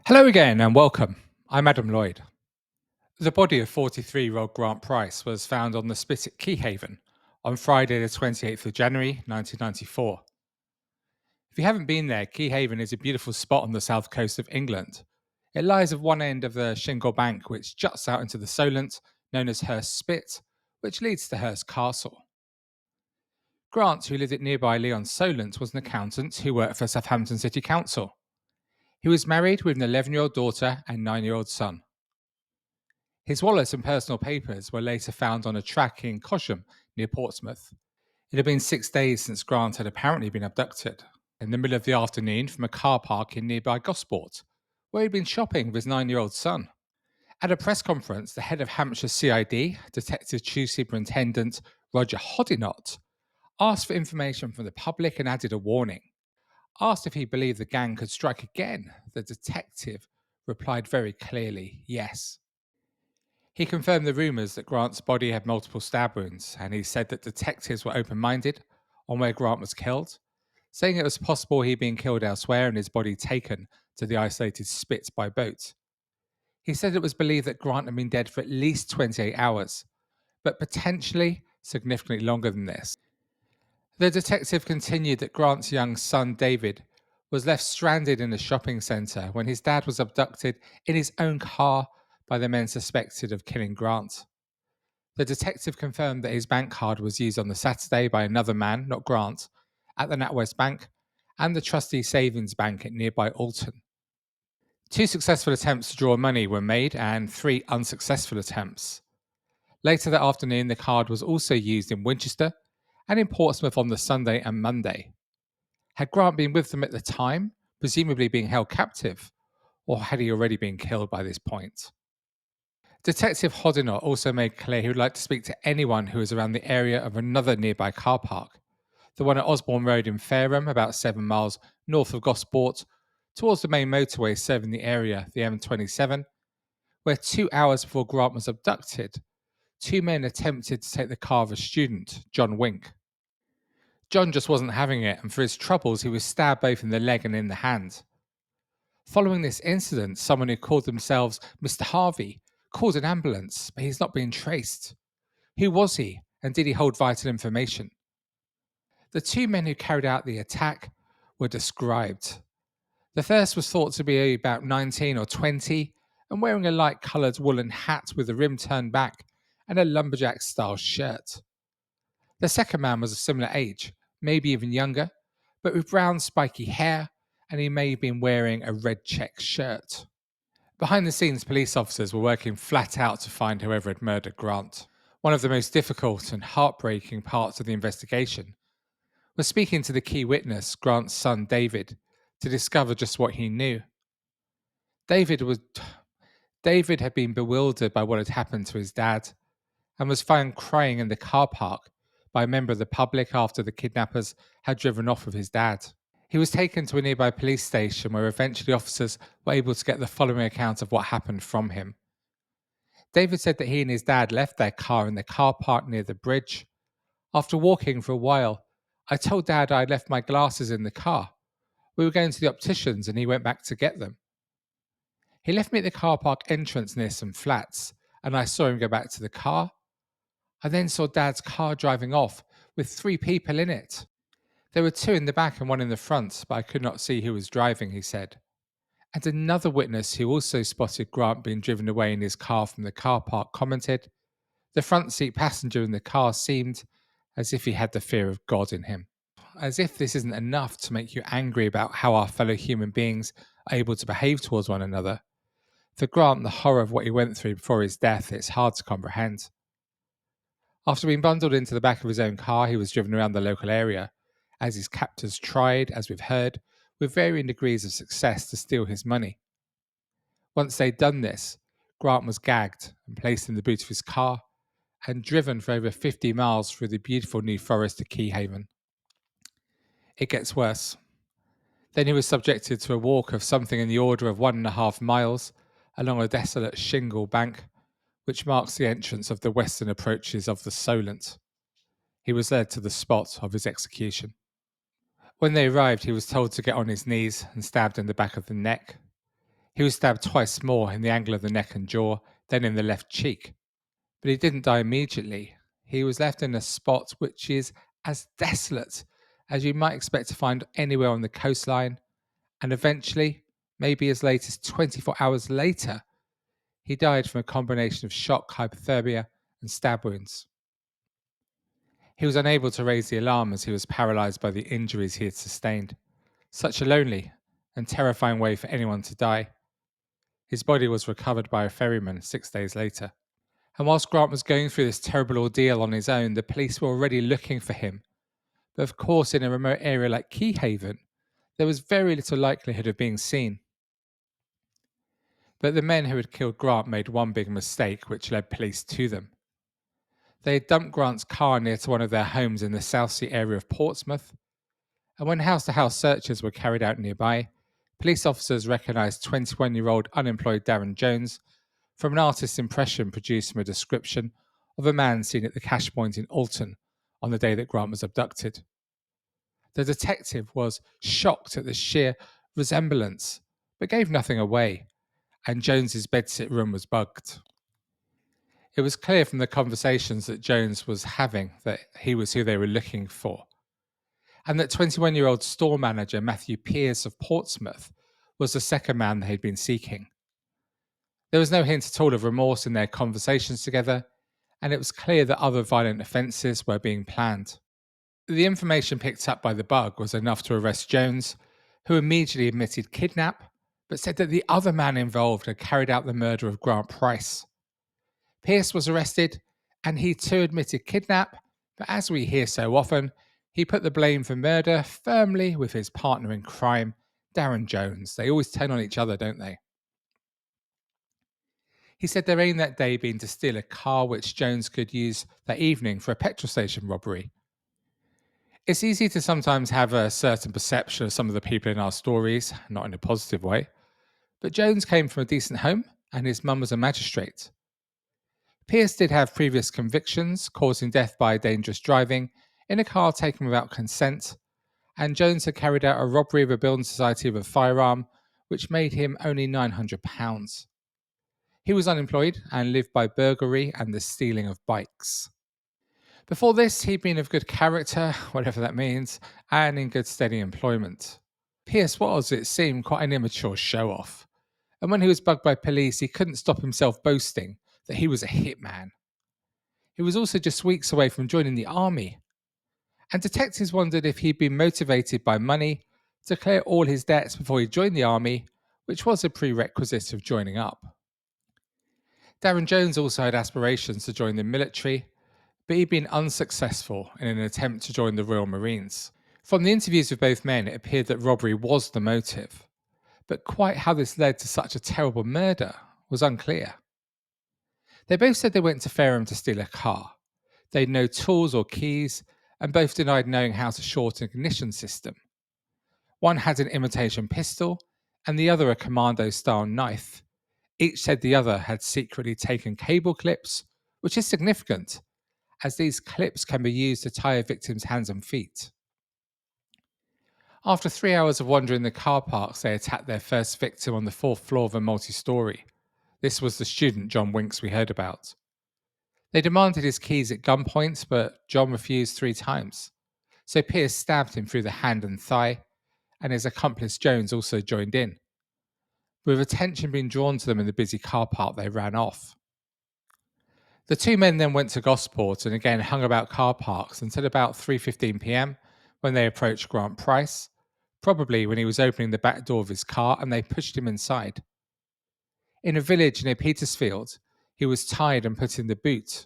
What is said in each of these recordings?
Hello again and welcome. I'm Adam Lloyd. The body of 43-year-old Grant Price was found on the spit at Keyhaven on Friday, the 28th of January 1994. If you haven't been there, Keyhaven is a beautiful spot on the south coast of England. It lies at one end of the shingle bank which juts out into the Solent, known as Hurst Spit, which leads to Hurst Castle. Grant, who lived at nearby Leon Solent, was an accountant who worked for Southampton City Council. He was married with an 11-year-old daughter and 9-year-old son. His wallet and personal papers were later found on a track in Cosham, near Portsmouth. It had been 6 days since Grant had apparently been abducted, in the middle of the afternoon from a car park in nearby Gosport, where he'd been shopping with his 9-year-old son. At a press conference, the head of Hampshire CID, Detective Chief Superintendent Roger Hoddinott, asked for information from the public and added a warning. Asked if he believed the gang could strike again, the detective replied very clearly, yes. He confirmed the rumours that Grant's body had multiple stab wounds, and he said that detectives were open-minded on where Grant was killed, saying it was possible he'd been killed elsewhere and his body taken to the isolated spit by boat. He said it was believed that Grant had been dead for at least 28 hours, but potentially significantly longer than this. The detective continued that Grant's young son, David, was left stranded in a shopping centre when his dad was abducted in his own car by the men suspected of killing Grant. The detective confirmed that his bank card was used on the Saturday by another man, not Grant, at the NatWest Bank and the Trustee Savings Bank at nearby Alton. 2 successful attempts to draw money were made and 3 unsuccessful attempts. Later that afternoon, the card was also used in Winchester and in Portsmouth on the Sunday and Monday. Had Grant been with them at the time, presumably being held captive, or had he already been killed by this point? Detective Hoddinott also made clear he would like to speak to anyone who was around the area of another nearby car park, the one at Osborne Road in Fareham, about 7 miles north of Gosport, towards the main motorway serving the area, the M27, where 2 hours before Grant was abducted, 2 men attempted to take the car of a student, John Wink. John just wasn't having it, and for his troubles, he was stabbed both in the leg and in the hand. Following this incident, someone who called themselves Mr. Harvey called an ambulance, but he's not being traced. Who was he, and did he hold vital information? The 2 men who carried out the attack were described. The first was thought to be about 19 or 20 and wearing a light coloured woolen hat with the rim turned back and a lumberjack style shirt. The second man was a similar age, maybe even younger, but with brown spiky hair, and he may have been wearing a red check shirt. Behind the scenes, police officers were working flat out to find whoever had murdered Grant. One of the most difficult and heartbreaking parts of the investigation was speaking to the key witness, Grant's son David, to discover just what he knew. David had been bewildered by what had happened to his dad and was found crying in the car park by a member of the public after the kidnappers had driven off with his dad. He was taken to a nearby police station where eventually officers were able to get the following account of what happened from him. David said that he and his dad left their car in the car park near the bridge. After walking for a while, I told Dad I'd left my glasses in the car. We were going to the opticians and he went back to get them. He left me at the car park entrance near some flats, and I saw him go back to the car. I then saw Dad's car driving off with 3 people in it. There were 2 in the back and 1 in the front, but I could not see who was driving, he said. And another witness who also spotted Grant being driven away in his car from the car park commented, the front seat passenger in the car seemed as if he had the fear of God in him. As if this isn't enough to make you angry about how our fellow human beings are able to behave towards one another. For Grant, the horror of what he went through before his death, it's hard to comprehend. After being bundled into the back of his own car, he was driven around the local area, as his captors tried, as we've heard, with varying degrees of success to steal his money. Once they'd done this, Grant was gagged and placed in the boot of his car and driven for over 50 miles through the beautiful New Forest to Keyhaven. It gets worse. Then he was subjected to a walk of something in the order of 1.5 miles along a desolate shingle bank, which marks the entrance of the western approaches of the Solent. He was led to the spot of his execution. When they arrived, he was told to get on his knees and stabbed in the back of the neck. He was stabbed twice more in the angle of the neck and jaw, then in the left cheek. But he didn't die immediately. He was left in a spot which is as desolate as you might expect to find anywhere on the coastline, and eventually, maybe as late as 24 hours later, he died from a combination of shock, hypothermia, and stab wounds. He was unable to raise the alarm as he was paralysed by the injuries he had sustained. Such a lonely and terrifying way for anyone to die. His body was recovered by a ferryman 6 days later. And whilst Grant was going through this terrible ordeal on his own, the police were already looking for him. But of course, in a remote area like Keyhaven, there was very little likelihood of being seen. But the men who had killed Grant made one big mistake which led police to them. They had dumped Grant's car near to one of their homes in the Southsea area of Portsmouth, and when house-to-house searches were carried out nearby, police officers recognised 21-year-old unemployed Darren Jones from an artist's impression produced from a description of a man seen at the cash point in Alton on the day that Grant was abducted. The detective was shocked at the sheer resemblance, but gave nothing away, and Jones's bedsit room was bugged. It was clear from the conversations that Jones was having that he was who they were looking for, and that 21-year-old store manager Matthew Pearce of Portsmouth was the second man they had been seeking. There was no hint at all of remorse in their conversations together, and it was clear that other violent offences were being planned. The information picked up by the bug was enough to arrest Jones, who immediately admitted kidnap, but said that the other man involved had carried out the murder of Grant Price. Pearce was arrested, and he too admitted kidnap, but as we hear so often, he put the blame for murder firmly with his partner in crime, Darren Jones. They always turn on each other, don't they? He said their aim that day being to steal a car which Jones could use that evening for a petrol station robbery. It's easy to sometimes have a certain perception of some of the people in our stories, not in a positive way, but Jones came from a decent home and his mum was a magistrate. Pearce did have previous convictions causing death by dangerous driving in a car taken without consent, and Jones had carried out a robbery of a building society with a firearm, which made him only £900. He was unemployed and lived by burglary and the stealing of bikes. Before this, he'd been of good character, whatever that means, and in good steady employment. Pearce was, it seemed, quite an immature show-off, and when he was bugged by police, he couldn't stop himself boasting that he was a hitman. He was also just weeks away from joining the army, and detectives wondered if he'd been motivated by money to clear all his debts before he joined the army, which was a prerequisite of joining up. Darren Jones also had aspirations to join the military, but he'd been unsuccessful in an attempt to join the Royal Marines. From the interviews with both men, it appeared that robbery was the motive, but quite how this led to such a terrible murder was unclear. They both said they went to Fareham to steal a car. They had no tools or keys, and both denied knowing how to short an ignition system. One had an imitation pistol, and the other a commando-style knife. Each said the other had secretly taken cable clips, which is significant, as these clips can be used to tie a victim's hands and feet. After 3 hours of wandering the car parks, they attacked their first victim on the 4th floor of a multi-storey. This was the student John Winks we heard about. They demanded his keys at gunpoint, but John refused 3 times. So Pearce stabbed him through the hand and thigh, and his accomplice Jones also joined in. With attention being drawn to them in the busy car park, they ran off. The two men then went to Gosport and again hung about car parks until about 3:15 p.m. when they approached Grant Price, probably when he was opening the back door of his car, and they pushed him inside. In a village near Petersfield, he was tied and put in the boot.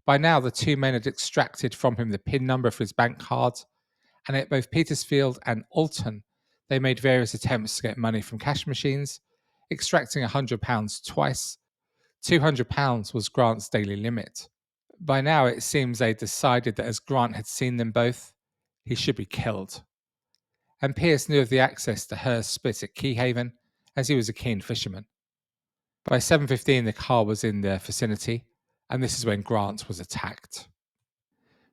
By now, the two men had extracted from him the PIN number for his bank card, and at both Petersfield and Alton, they made various attempts to get money from cash machines, extracting £100 twice. £200 was Grant's daily limit. By now, it seems they decided that as Grant had seen them both, he should be killed. And Pearce knew of the access to Hurst Spit at Keyhaven, as he was a keen fisherman. By 7:15, the car was in their vicinity, and this is when Grant was attacked.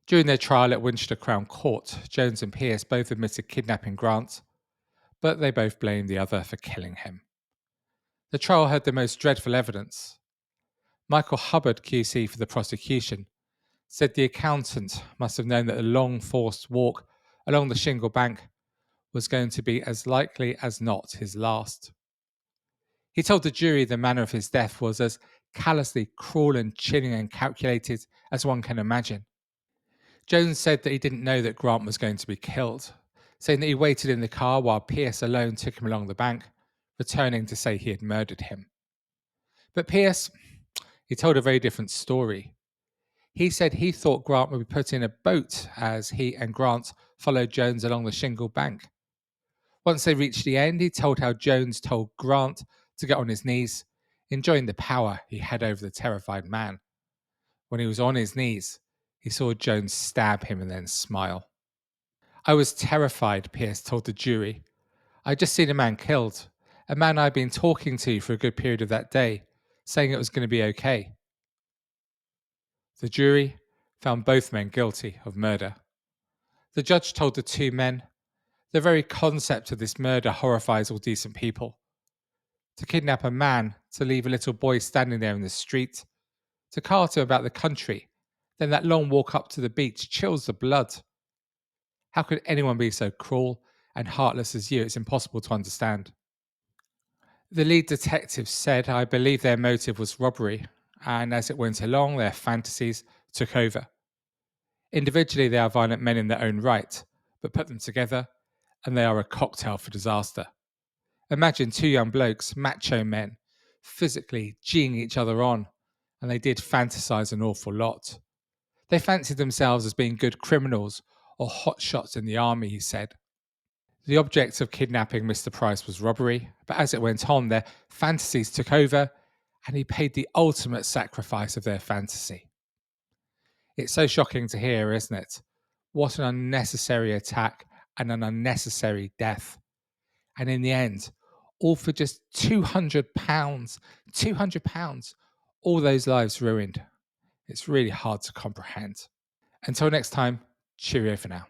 During their trial at Winchester Crown Court, Jones and Pearce both admitted kidnapping Grant, but they both blamed the other for killing him. The trial heard the most dreadful evidence. Michael Hubbard, QC for the prosecution, said the accountant must have known that the long forced walk along the shingle bank was going to be as likely as not his last. He told the jury the manner of his death was as callously cruel and chilling and calculated as one can imagine. Jones said that he didn't know that Grant was going to be killed, saying that he waited in the car while Pierce alone took him along the bank, returning to say he had murdered him. But Pierce, he told a very different story. He said he thought Grant would be put in a boat as he and Grant followed Jones along the shingle bank. Once they reached the end, he told how Jones told Grant to get on his knees, enjoying the power he had over the terrified man. When he was on his knees, he saw Jones stab him and then smile. I was terrified, Pierce told the jury. I'd just seen a man killed, a man I'd been talking to for a good period of that day, saying it was going to be okay. The jury found both men guilty of murder. The judge told the two men, the very concept of this murder horrifies all decent people. To kidnap a man, to leave a little boy standing there in the street, to cart him about the country, then that long walk up to the beach chills the blood. How could anyone be so cruel and heartless as you? It's impossible to understand. The lead detective said, I believe their motive was robbery, and as it went along, their fantasies took over. Individually, they are violent men in their own right, but put them together, and they are a cocktail for disaster. Imagine two young blokes, macho men, physically geeing each other on, and they did fantasize an awful lot. They fancied themselves as being good criminals or hotshots in the army, he said. The object of kidnapping Mr. Price was robbery, but as it went on, their fantasies took over, and he paid the ultimate sacrifice of their fantasy. It's so shocking to hear, isn't it? What an unnecessary attack and an unnecessary death. And in the end, all for just £200. £200. All those lives ruined. It's really hard to comprehend. Until next time, cheerio for now.